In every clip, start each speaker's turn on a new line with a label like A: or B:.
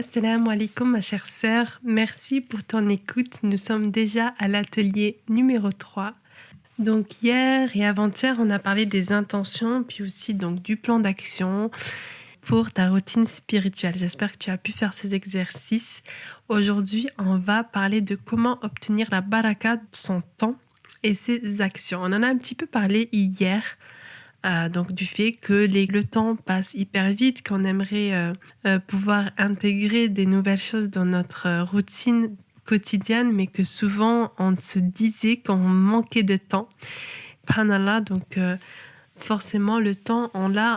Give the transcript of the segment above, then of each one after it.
A: Assalamu alaikum ma chère sœur, merci pour ton écoute. Nous sommes déjà à l'atelier numéro 3. Donc hier et avant-hier, on a parlé des intentions, puis aussi donc du plan d'action pour ta routine spirituelle. J'espère que tu as pu faire ces exercices. Aujourd'hui, on va parler de comment obtenir la baraka de son temps et ses actions. On en a un petit peu parlé hier. Donc du fait que le temps passe hyper vite, qu'on aimerait pouvoir intégrer des nouvelles choses dans notre routine quotidienne, mais que souvent on se disait qu'on manquait de temps. Subhanallah, donc forcément le temps,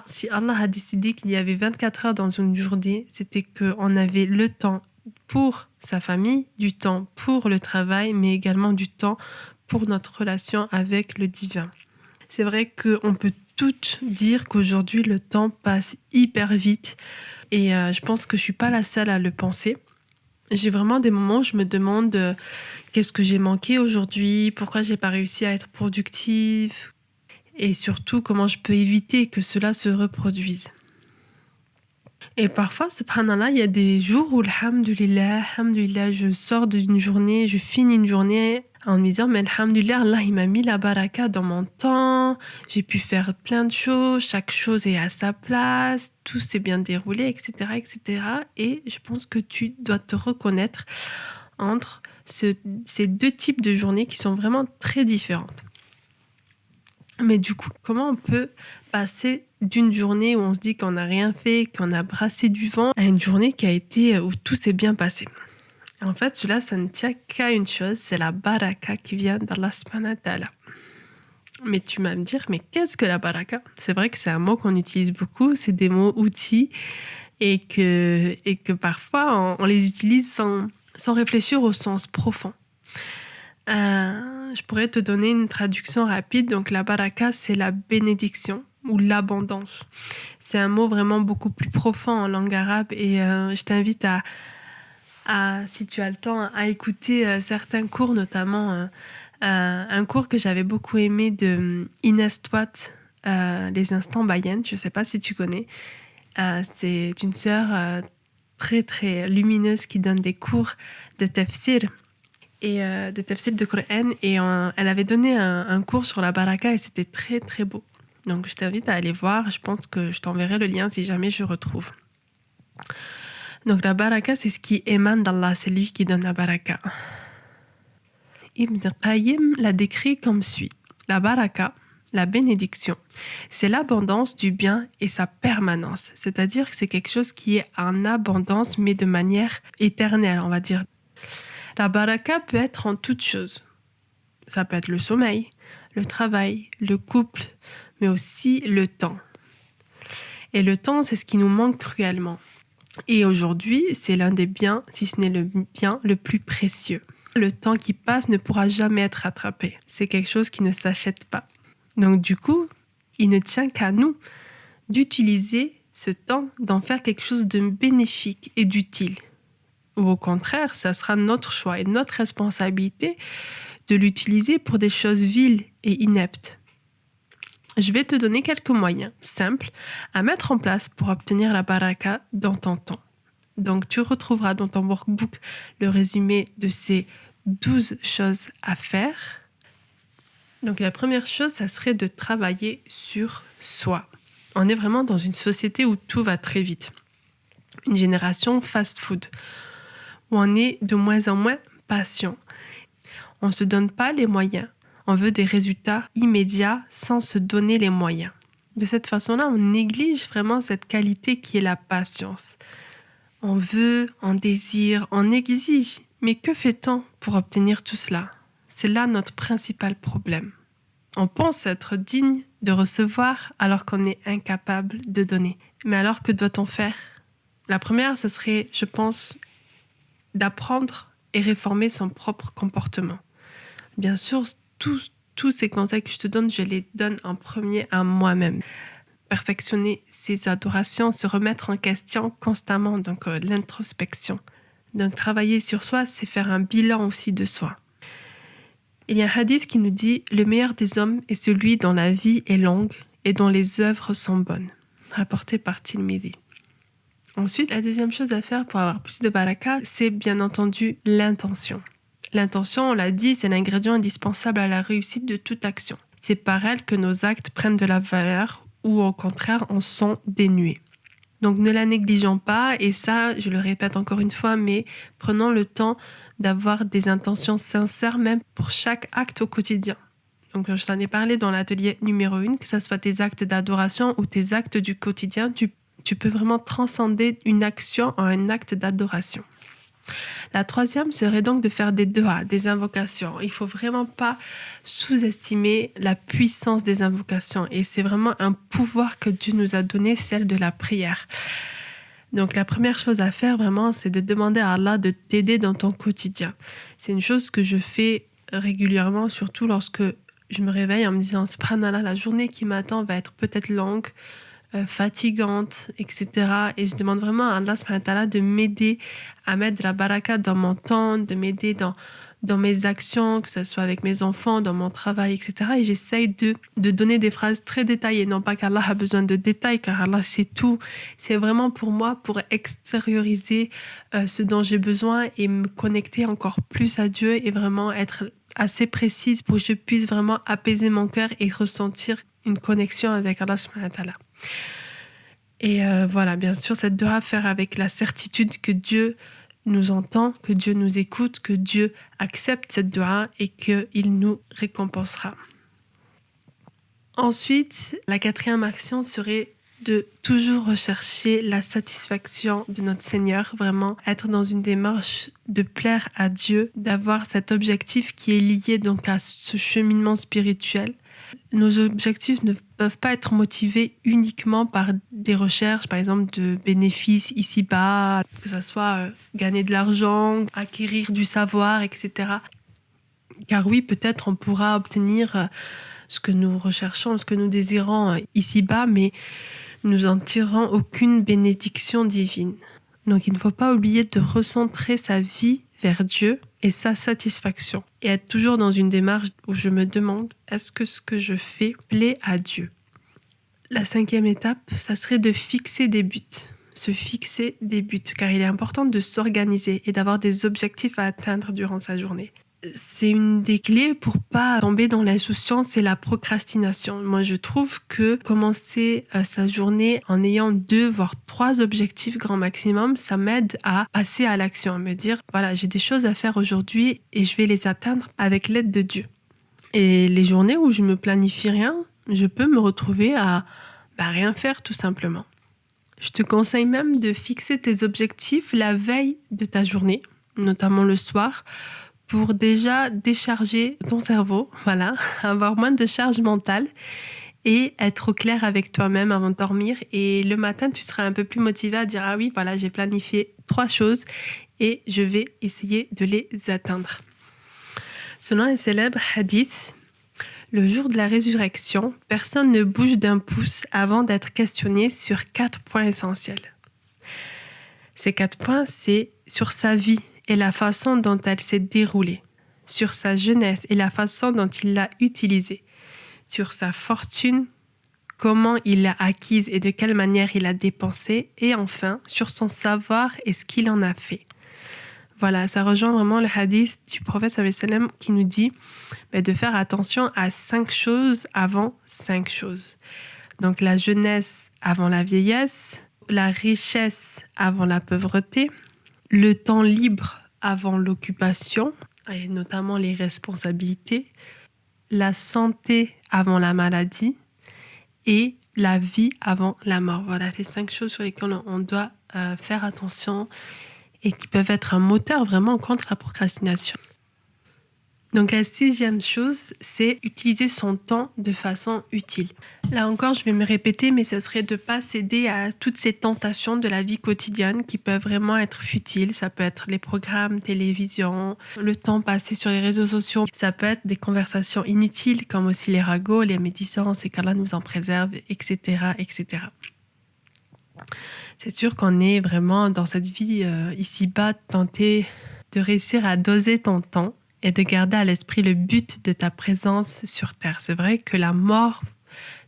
A: si Allah a décidé qu'il y avait 24 heures dans une journée, c'était qu'on avait le temps pour sa famille, du temps pour le travail, mais également du temps pour notre relation avec le divin. C'est vrai qu'on peut toutes dire qu'aujourd'hui, le temps passe hyper vite et je pense que je ne suis pas la seule à le penser. J'ai vraiment des moments où je me demande qu'est-ce que j'ai manqué aujourd'hui, pourquoi je n'ai pas réussi à être productive et surtout comment je peux éviter que cela se reproduise. Et parfois, subhanallah, il y a des jours où, alhamdulillah, je sors d'une journée, je finis une journée en me disant, mais alhamdulillah, Allah, il m'a mis la baraka dans mon temps, j'ai pu faire plein de choses, chaque chose est à sa place, tout s'est bien déroulé, etc., etc. Et je pense que tu dois te reconnaître entre ces deux types de journées qui sont vraiment très différentes. Mais du coup, comment on peut passer d'une journée où on se dit qu'on n'a rien fait, qu'on a brassé du vent, à une journée où tout s'est bien passé? En fait, cela, ça ne tient qu'à une chose, c'est la baraka qui vient d'Allah subhanahu wa ta'ala. Mais tu vas me dire, mais qu'est-ce que la baraka? C'est vrai que c'est un mot qu'on utilise beaucoup, c'est des mots outils et que parfois on les utilise sans réfléchir au sens profond. Je pourrais te donner une traduction rapide. Donc la baraka, c'est la bénédiction ou l'abondance. C'est un mot vraiment beaucoup plus profond en langue arabe et je t'invite si tu as le temps, à écouter certains cours, notamment un cours que j'avais beaucoup aimé de Inès Touat, les instants Bayen. Je ne sais pas si tu connais. C'est une sœur très très lumineuse qui donne des cours de tafsir et de tafsir de Coran, et elle avait donné un cours sur la baraka et c'était très très beau. Donc je t'invite à aller voir, je pense que je t'enverrai le lien si jamais je retrouve. Donc la baraka, c'est ce qui émane d'Allah, c'est lui qui donne la baraka. Ibn Qayyim l'a décrit comme suit. La baraka, la bénédiction, c'est l'abondance du bien et sa permanence. C'est-à-dire que c'est quelque chose qui est en abondance, mais de manière éternelle, on va dire. La baraka peut être en toutes choses. Ça peut être le sommeil, le travail, le couple, mais aussi le temps. Et le temps, c'est ce qui nous manque cruellement. Et aujourd'hui, c'est l'un des biens, si ce n'est le bien le plus précieux. Le temps qui passe ne pourra jamais être rattrapé. C'est quelque chose qui ne s'achète pas. Donc du coup, il ne tient qu'à nous d'utiliser ce temps, d'en faire quelque chose de bénéfique et d'utile. Ou au contraire, ça sera notre choix et notre responsabilité de l'utiliser pour des choses viles et ineptes. Je vais te donner quelques moyens simples à mettre en place pour obtenir la baraka dans ton temps. Donc, tu retrouveras dans ton workbook le résumé de ces 12 choses à faire. Donc, la première chose, ça serait de travailler sur soi. On est vraiment dans une société où tout va très vite. Une génération fast-food, où on est de moins en moins patient. On ne se donne pas les moyens. On veut des résultats immédiats sans se donner les moyens. De cette façon-là, on néglige vraiment cette qualité qui est la patience. On veut, on désire, on exige. Mais que fait-on pour obtenir tout cela? C'est là notre principal problème. On pense être digne de recevoir alors qu'on est incapable de donner. Mais alors, que doit-on faire? La première, ce serait, je pense, d'apprendre et réformer son propre comportement. Bien sûr, tous ces conseils que je te donne, je les donne en premier à moi-même. Perfectionner ses adorations, se remettre en question constamment, donc l'introspection. Donc travailler sur soi, c'est faire un bilan aussi de soi. Il y a un hadith qui nous dit « Le meilleur des hommes est celui dont la vie est longue et dont les œuvres sont bonnes », rapporté par Tirmidhi. Ensuite, la deuxième chose à faire pour avoir plus de baraka, c'est bien entendu l'intention. L'intention, on l'a dit, c'est l'ingrédient indispensable à la réussite de toute action. C'est par elle que nos actes prennent de la valeur ou au contraire en sont dénués. Donc ne la négligeons pas, et ça, je le répète encore une fois, mais prenons le temps d'avoir des intentions sincères même pour chaque acte au quotidien. Donc je t'en ai parlé dans l'atelier numéro 1, que ce soit tes actes d'adoration ou tes actes du quotidien, tu peux vraiment transcender une action en un acte d'adoration. La troisième serait donc de faire des doha, des invocations. Il ne faut vraiment pas sous-estimer la puissance des invocations. Et c'est vraiment un pouvoir que Dieu nous a donné, celle de la prière. Donc la première chose à faire vraiment, c'est de demander à Allah de t'aider dans ton quotidien. C'est une chose que je fais régulièrement, surtout lorsque je me réveille en me disant « Subhanallah, la journée qui m'attend va être peut-être longue ». Fatigante, etc. Et je demande vraiment à Allah subhanahu wa ta'ala de m'aider à mettre de la baraka dans mon temps, de m'aider dans mes actions, que ce soit avec mes enfants, dans mon travail, etc. Et j'essaye de donner des phrases très détaillées. Non pas qu'Allah a besoin de détails, car Allah sait tout. C'est vraiment pour moi, pour extérioriser ce dont j'ai besoin et me connecter encore plus à Dieu et vraiment être assez précise pour que je puisse vraiment apaiser mon cœur et ressentir une connexion avec Allah subhanahu wa ta'ala. Et voilà, bien sûr, cette doha faire avec la certitude que Dieu nous entend, que Dieu nous écoute, que Dieu accepte cette doha et qu'il nous récompensera. Ensuite, la quatrième action serait de toujours rechercher la satisfaction de notre Seigneur, vraiment être dans une démarche de plaire à Dieu, d'avoir cet objectif qui est lié donc à ce cheminement spirituel. Nos objectifs ne peuvent pas être motivés uniquement par des recherches, par exemple, de bénéfices ici-bas, que ce soit gagner de l'argent, acquérir du savoir, etc. Car oui, peut-être on pourra obtenir ce que nous recherchons, ce que nous désirons ici-bas, mais nous n'en tirerons aucune bénédiction divine. Donc il ne faut pas oublier de recentrer sa vie vers Dieu et sa satisfaction. Et être toujours dans une démarche où je me demande, est-ce que ce que je fais plaît à Dieu ? La cinquième étape, ça serait de fixer des buts. Se fixer des buts, car il est important de s'organiser et d'avoir des objectifs à atteindre durant sa journée. C'est une des clés pour pas tomber dans l'insouciance et la procrastination. Moi, je trouve que commencer sa journée en ayant 2 voire 3 objectifs grand maximum, ça m'aide à passer à l'action, à me dire voilà, j'ai des choses à faire aujourd'hui et je vais les atteindre avec l'aide de Dieu. Et les journées où je me planifie rien, je peux me retrouver à rien faire tout simplement. Je te conseille même de fixer tes objectifs la veille de ta journée, notamment le soir, pour déjà décharger ton cerveau, voilà, avoir moins de charge mentale et être au clair avec toi-même avant de dormir. Et le matin, tu seras un peu plus motivé à dire « Ah oui, voilà, j'ai planifié 3 choses et je vais essayer de les atteindre. » Selon un célèbre hadith, le jour de la résurrection, personne ne bouge d'un pouce avant d'être questionné sur 4 points essentiels. Ces 4 points, c'est sur sa vie et la façon dont elle s'est déroulée, sur sa jeunesse et la façon dont il l'a utilisée, sur sa fortune, comment il l'a acquise et de quelle manière il l'a dépensée, et enfin sur son savoir et ce qu'il en a fait. Voilà, ça rejoint vraiment le hadith du prophète sallallahu alayhi wa sallam qui nous dit de faire attention à 5 choses avant 5 choses. Donc la jeunesse avant la vieillesse, la richesse avant la pauvreté, le temps libre avant l'occupation, et notamment les responsabilités, la santé avant la maladie et la vie avant la mort. Voilà les 5 choses sur lesquelles on doit faire attention et qui peuvent être un moteur vraiment contre la procrastination. Donc la 6e chose, c'est utiliser son temps de façon utile. Là encore, je vais me répéter, mais ce serait de ne pas céder à toutes ces tentations de la vie quotidienne qui peuvent vraiment être futiles. Ça peut être les programmes, télévision, le temps passé sur les réseaux sociaux. Ça peut être des conversations inutiles, comme aussi les ragots, les médisances, et qu'Allah nous en préserve, etc., etc. C'est sûr qu'on est vraiment dans cette vie ici-bas tenté de réussir à doser ton temps et de garder à l'esprit le but de ta présence sur Terre. C'est vrai que la mort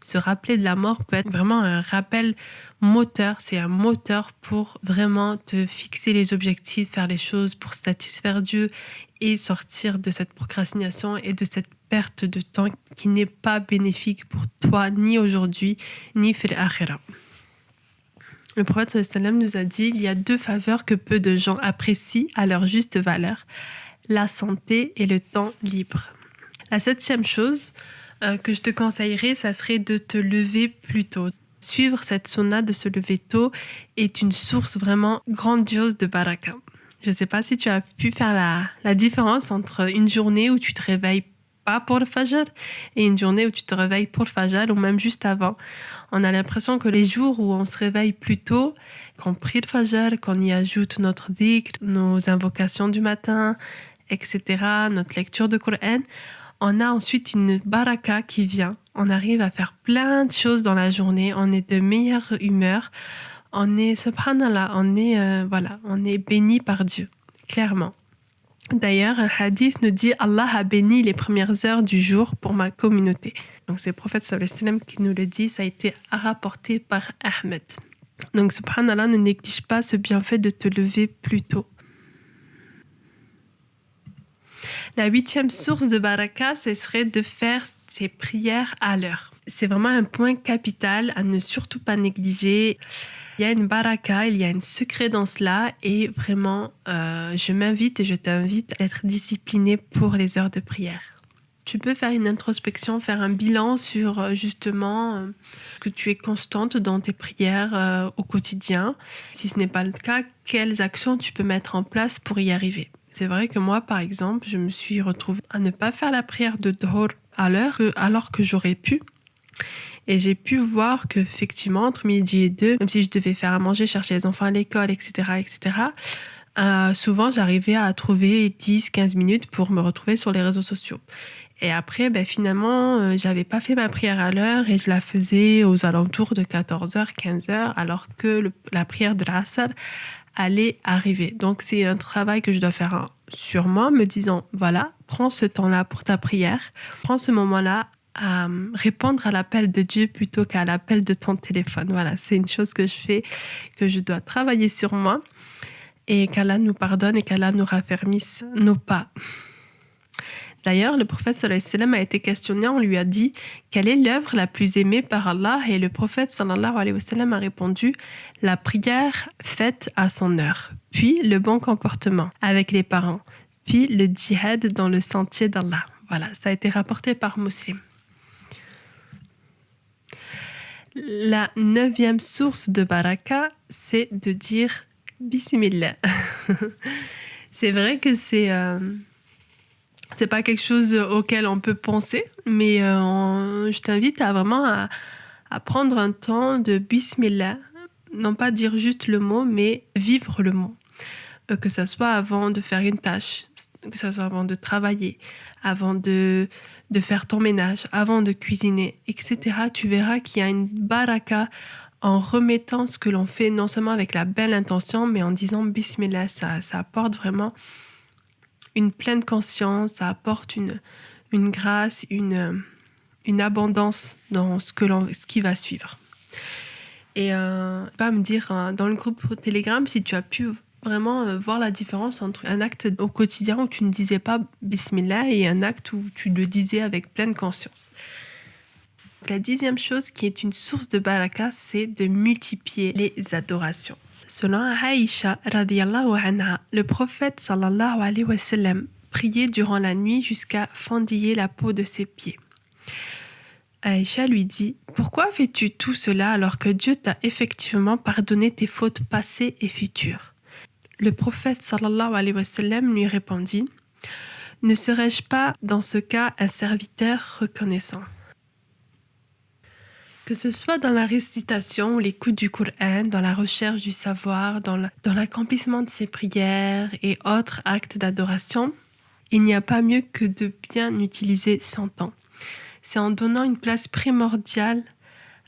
A: Se rappeler de la mort peut être vraiment un rappel moteur. C'est un moteur pour vraiment te fixer les objectifs, faire les choses pour satisfaire Dieu et sortir de cette procrastination et de cette perte de temps qui n'est pas bénéfique pour toi, ni aujourd'hui, ni fil akhira. Le prophète sallallahu alayhi wa sallam nous a dit il y a 2 faveurs que peu de gens apprécient à leur juste valeur, la santé et le temps libre. La 7e chose que je te conseillerais, ça serait de te lever plus tôt. Suivre cette sunna de se lever tôt est une source vraiment grandiose de baraka. Je ne sais pas si tu as pu faire la différence entre une journée où tu te réveilles pas pour le fajr et une journée où tu te réveilles pour le fajr ou même juste avant. On a l'impression que les jours où on se réveille plus tôt, qu'on prie le fajr, qu'on y ajoute notre dhikr, nos invocations du matin, etc., notre lecture de Coran, on a ensuite une baraka qui vient. On arrive à faire plein de choses dans la journée, on est de meilleure humeur, on est, subhanallah, on est béni par Dieu, clairement. D'ailleurs, un hadith nous dit « Allah a béni les premières heures du jour pour ma communauté ». Donc c'est le prophète sallallahu alayhi wa sallam qui nous le dit, ça a été rapporté par Ahmed. Donc subhanallah, ne néglige pas ce bienfait de te lever plus tôt. La 8e source de baraka, ce serait de faire ses prières à l'heure. C'est vraiment un point capital à ne surtout pas négliger. Il y a une baraka, il y a un secret dans cela et vraiment, je m'invite et je t'invite à être discipliné pour les heures de prière. Tu peux faire une introspection, faire un bilan sur justement que tu es constante dans tes prières au quotidien. Si ce n'est pas le cas, quelles actions tu peux mettre en place pour y arriver. C'est vrai que moi, par exemple, je me suis retrouvée à ne pas faire la prière de Dhuhr à l'heure alors que j'aurais pu. Et j'ai pu voir qu'effectivement, entre midi et 2, même si je devais faire à manger, chercher les enfants à l'école, etc., souvent j'arrivais à trouver 10-15 minutes pour me retrouver sur les réseaux sociaux. Et après, finalement, j'avais pas fait ma prière à l'heure et je la faisais aux alentours de 14h, 15h, alors que la prière de l'Asr allait arriver. Donc c'est un travail que je dois faire sur moi, me disant, voilà, prends ce temps-là pour ta prière, prends ce moment-là à répondre à l'appel de Dieu plutôt qu'à l'appel de ton téléphone. Voilà, c'est une chose que je fais, que je dois travailler sur moi et qu'Allah nous pardonne et qu'Allah nous raffermisse nos pas. D'ailleurs, le prophète sallallahu alayhi wa sallam a été questionné, on lui a dit « Quelle est l'œuvre la plus aimée par Allah ?» Et le prophète sallallahu alayhi wa sallam a répondu « La prière faite à son heure, puis le bon comportement avec les parents, puis le djihad dans le sentier d'Allah. » Voilà, ça a été rapporté par Muslim. La 9e source de baraka, c'est de dire « Bismillah ». C'est vrai que c'est pas quelque chose auquel on peut penser, mais je t'invite à vraiment à prendre un temps de bismillah, non pas dire juste le mot, mais vivre le mot. Que ça soit avant de faire une tâche, que ça soit avant de travailler, avant de faire ton ménage, avant de cuisiner, etc. Tu verras qu'il y a une baraka en remettant ce que l'on fait, non seulement avec la belle intention, mais en disant bismillah, ça apporte vraiment une pleine conscience, ça apporte une grâce, une abondance dans ce qui va suivre. Et pas me dire dans le groupe Telegram si tu as pu vraiment voir la différence entre un acte au quotidien où tu ne disais pas Bismillah et un acte où tu le disais avec pleine conscience. La 10e chose qui est une source de baraka, c'est de multiplier les adorations. Selon Aïcha radiyallahu anha, le prophète sallallahu alayhi wa sallam priait durant la nuit jusqu'à fendiller la peau de ses pieds. Aïcha lui dit « Pourquoi fais-tu tout cela alors que Dieu t'a effectivement pardonné tes fautes passées et futures ?» Le prophète sallallahu alayhi wa sallam lui répondit « Ne serais-je pas dans ce cas un serviteur reconnaissant ?» Que ce soit dans la récitation ou l'écoute du Coran, dans la recherche du savoir, dans l'accomplissement de ses prières et autres actes d'adoration, il n'y a pas mieux que de bien utiliser son temps. C'est en donnant une place primordiale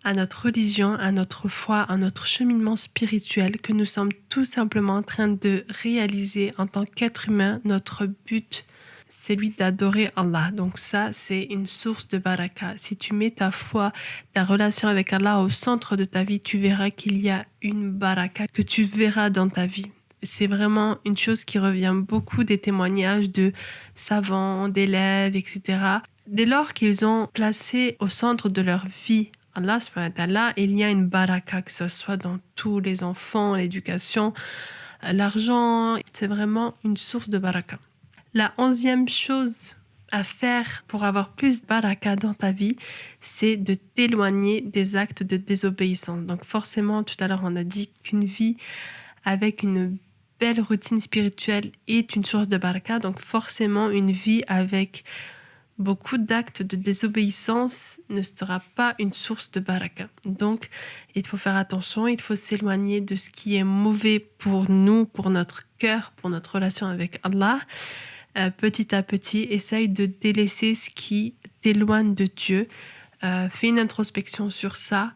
A: à notre religion, à notre foi, à notre cheminement spirituel que nous sommes tout simplement en train de réaliser en tant qu'être humain notre but c'est lui d'adorer Allah. Donc ça, c'est une source de baraka. Si tu mets ta foi, ta relation avec Allah au centre de ta vie, tu verras qu'il y a une baraka que tu verras dans ta vie. C'est vraiment une chose qui revient beaucoup des témoignages de savants, d'élèves, etc. Dès lors qu'ils ont placé au centre de leur vie Allah subhanahu wa ta'ala, il y a une baraka, que ce soit dans tous les enfants, l'éducation, l'argent. C'est vraiment une source de baraka. La 11e chose à faire pour avoir plus de baraka dans ta vie, c'est de t'éloigner des actes de désobéissance. Donc forcément, tout à l'heure, on a dit qu'une vie avec une belle routine spirituelle est une source de baraka. Donc forcément, une vie avec beaucoup d'actes de désobéissance ne sera pas une source de baraka. Donc, il faut faire attention, il faut s'éloigner de ce qui est mauvais pour nous, pour notre cœur, pour notre relation avec Allah. Petit à petit, essaye de délaisser ce qui t'éloigne de Dieu. Fais une introspection sur ça.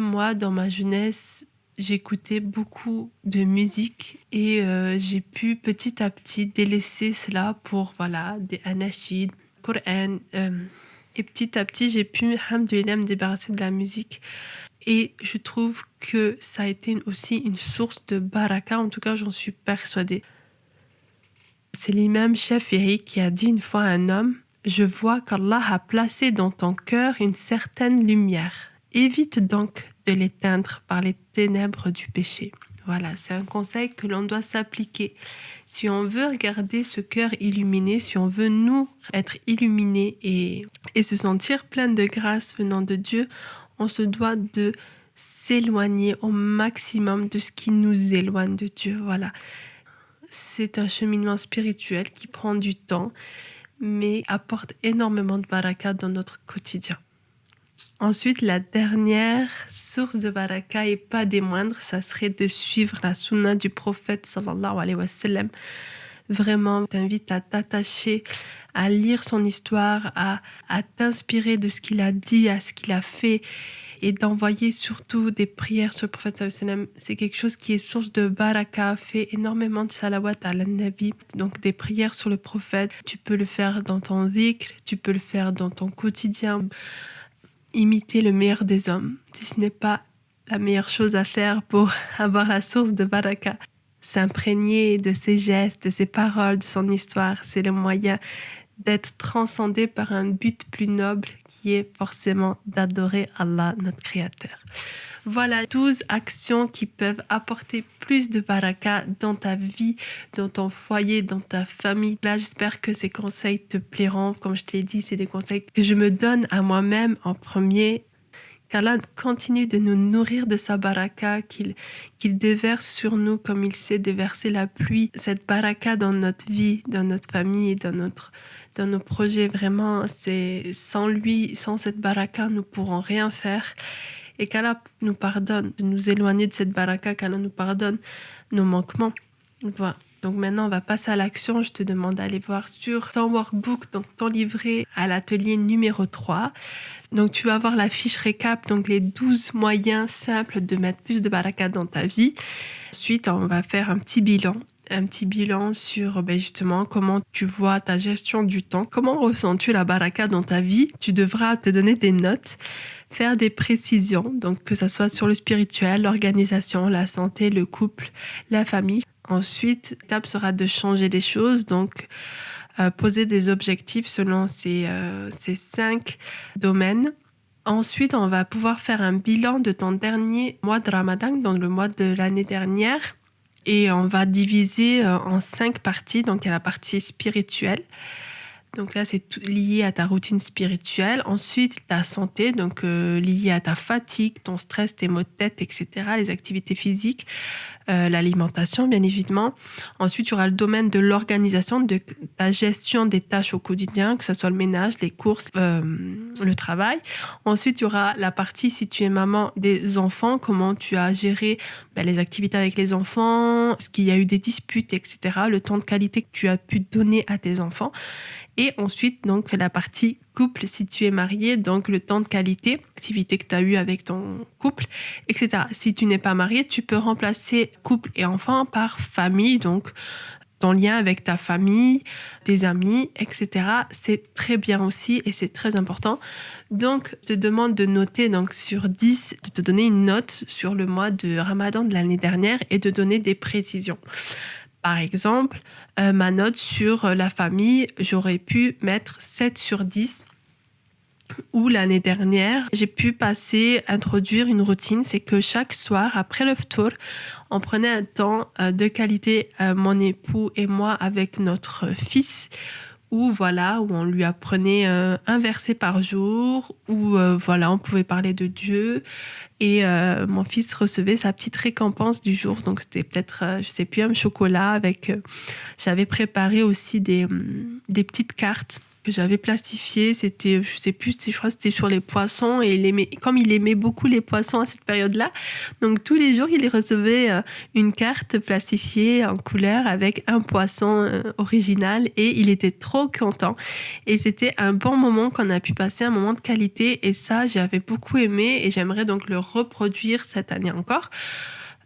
A: Moi, dans ma jeunesse, j'écoutais beaucoup de musique et j'ai pu petit à petit délaisser cela pour des anachid, Coran. Et petit à petit, j'ai pu, alhamdoulilah, me débarrasser de la musique. Et je trouve que ça a été aussi une source de baraka, en tout cas, j'en suis persuadée. C'est l'imam Shafi'i qui a dit une fois à un homme « Je vois qu'Allah a placé dans ton cœur une certaine lumière. Évite donc de l'éteindre par les ténèbres du péché. » Voilà, c'est un conseil que l'on doit s'appliquer. Si on veut regarder ce cœur illuminé, si on veut nous être illuminés et se sentir plein de grâce venant de Dieu, on se doit de s'éloigner au maximum de ce qui nous éloigne de Dieu. Voilà. C'est un cheminement spirituel qui prend du temps, mais apporte énormément de baraka dans notre quotidien. Ensuite, la dernière source de baraka, et pas des moindres, ça serait de suivre la sunna du prophète sallallahu alayhi wa sallam. Vraiment, t'invite à t'attacher, à lire son histoire, à t'inspirer de ce qu'il a dit, à ce qu'il a fait, et d'envoyer surtout des prières sur le prophète sallallahu alayhi wa sallam. C'est quelque chose qui est source de baraka. Fais énormément de salawat à la nabi, donc des prières sur le prophète. Tu peux le faire dans ton dhikr, tu peux le faire dans ton quotidien. Imiter le meilleur des hommes, si ce n'est pas la meilleure chose à faire pour avoir la source de baraka. S'imprégner de ses gestes, de ses paroles, de son histoire, c'est le moyen d'être transcendé par un but plus noble qui est forcément d'adorer Allah, notre Créateur. Voilà 12 actions qui peuvent apporter plus de baraka dans ta vie, dans ton foyer, dans ta famille. Là, j'espère que ces conseils te plairont. Comme je te l'ai dit, c'est des conseils que je me donne à moi-même en premier. Qu'Allah continue de nous nourrir de sa baraka, qu'il déverse sur nous comme il sait déverser la pluie. Cette baraka dans notre vie, dans notre famille, dans nos projets, vraiment, c'est sans lui, sans cette baraka, nous ne pourrons rien faire. Et qu'Allah nous pardonne de nous éloigner de cette baraka, qu'Allah nous pardonne nos manquements. Voilà. Donc maintenant, on va passer à l'action. Je te demande d'aller voir sur ton workbook, donc ton livret à l'atelier numéro 3. Donc tu vas voir la fiche récap, donc les 12 moyens simples de mettre plus de baraka dans ta vie. Ensuite, on va faire un petit bilan sur justement comment tu vois ta gestion du temps, comment ressens-tu la baraka dans ta vie. Tu devras te donner des notes, faire des précisions, donc que ce soit sur le spirituel, l'organisation, la santé, le couple, la famille. Ensuite, l'étape sera de changer les choses, donc poser des objectifs selon ces 5 domaines. Ensuite, on va pouvoir faire un bilan de ton dernier mois de Ramadan, donc le mois de l'année dernière. Et on va diviser en 5 parties. Donc, il y a la partie spirituelle. Donc là, c'est lié à ta routine spirituelle. Ensuite, ta santé, donc lié à ta fatigue, ton stress, tes maux de tête, etc. Les activités physiques, l'alimentation, bien évidemment. Ensuite, il y aura le domaine de l'organisation, de ta gestion des tâches au quotidien, que ce soit le ménage, les courses, le travail. Ensuite, il y aura la partie, si tu es maman, des enfants, comment tu as géré les activités avec les enfants, est-ce qu'il y a eu des disputes, etc. Le temps de qualité que tu as pu donner à tes enfants. Et ensuite, donc, la partie couple, si tu es marié, donc le temps de qualité, activité que tu as eue avec ton couple, etc. Si tu n'es pas marié, tu peux remplacer couple et enfant par famille, donc ton lien avec ta famille, tes amis, etc. C'est très bien aussi et c'est très important. Donc, je te demande de noter donc, sur 10, de te donner une note sur le mois de Ramadan de l'année dernière et de donner des précisions. Par exemple, ma note sur la famille, j'aurais pu mettre 7 sur 10. Ou l'année dernière, j'ai pu introduire une routine, c'est que chaque soir, après le ftour, on prenait un temps de qualité, mon époux et moi, avec notre fils, où on lui apprenait un verset par jour, où on pouvait parler de Dieu, et mon fils recevait sa petite récompense du jour. Donc c'était peut-être, un chocolat avec... j'avais préparé aussi des petites cartes que j'avais plastifié, je crois que c'était sur les poissons, et comme il aimait beaucoup les poissons à cette période-là, donc tous les jours il recevait une carte plastifiée en couleur avec un poisson original, et il était trop content, et c'était un bon moment qu'on a pu passer, un moment de qualité, et ça j'avais beaucoup aimé, et j'aimerais donc le reproduire cette année encore.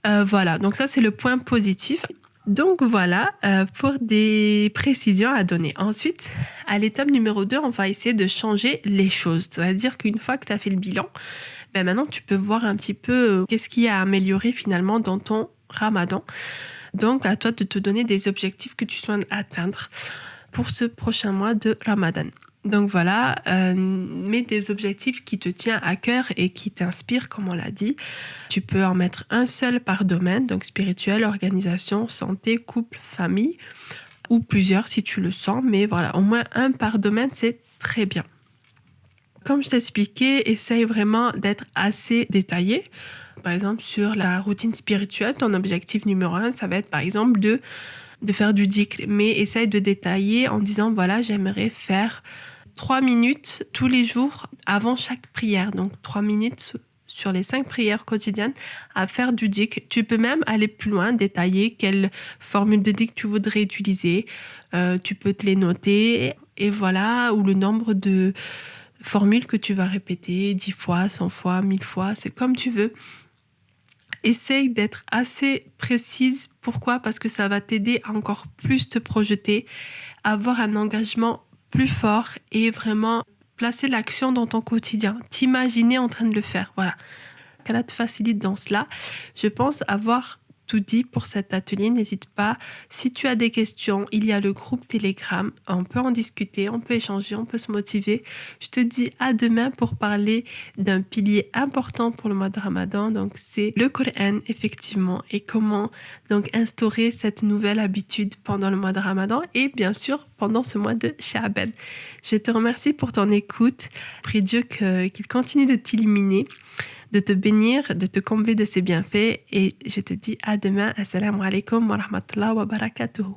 A: Donc ça c'est le point positif. Donc voilà, pour des précisions à donner. Ensuite, à l'étape numéro 2, on va essayer de changer les choses. C'est-à-dire qu'une fois que tu as fait le bilan, maintenant tu peux voir un petit peu qu'est-ce qui a amélioré finalement dans ton Ramadan. Donc à toi de te donner des objectifs que tu souhaites atteindre pour ce prochain mois de Ramadan. Donc mets des objectifs qui te tiennent à cœur et qui t'inspirent, comme on l'a dit. Tu peux en mettre un seul par domaine, donc spirituel, organisation, santé, couple, famille, ou plusieurs si tu le sens, mais au moins un par domaine, c'est très bien. Comme je t'ai expliqué, essaye vraiment d'être assez détaillé. Par exemple, sur la routine spirituelle, ton objectif numéro 1, ça va être par exemple de faire du dhikr, mais essaye de détailler en disant j'aimerais faire 3 minutes tous les jours avant chaque prière, donc 3 minutes sur les 5 prières quotidiennes à faire du dhikr. Tu peux même aller plus loin, détailler quelle formule de dhikr tu voudrais utiliser, tu peux te les noter, et ou le nombre de formules que tu vas répéter, 10 fois, 100 fois, 1000 fois, c'est comme tu veux. Essaye d'être assez précise. Pourquoi ? Parce que ça va t'aider à encore plus te projeter, à avoir un engagement plus fort et vraiment placer l'action dans ton quotidien. T'imaginer en train de le faire. Qu'elle te facilite dans cela. Je pense avoir tout dit pour cet atelier. N'hésite pas. Si tu as des questions, il y a le groupe Telegram. On peut en discuter, on peut échanger, on peut se motiver. Je te dis à demain pour parler d'un pilier important pour le mois de Ramadan. Donc, c'est le Coran, effectivement, et comment donc instaurer cette nouvelle habitude pendant le mois de Ramadan et bien sûr pendant ce mois de Sha'ban. Je te remercie pour ton écoute. Prie Dieu qu'il continue de t'illuminer, de te bénir, de te combler de ses bienfaits, et je te dis à demain. Assalamu alaikum wa rahmatullahi wa barakatuhu.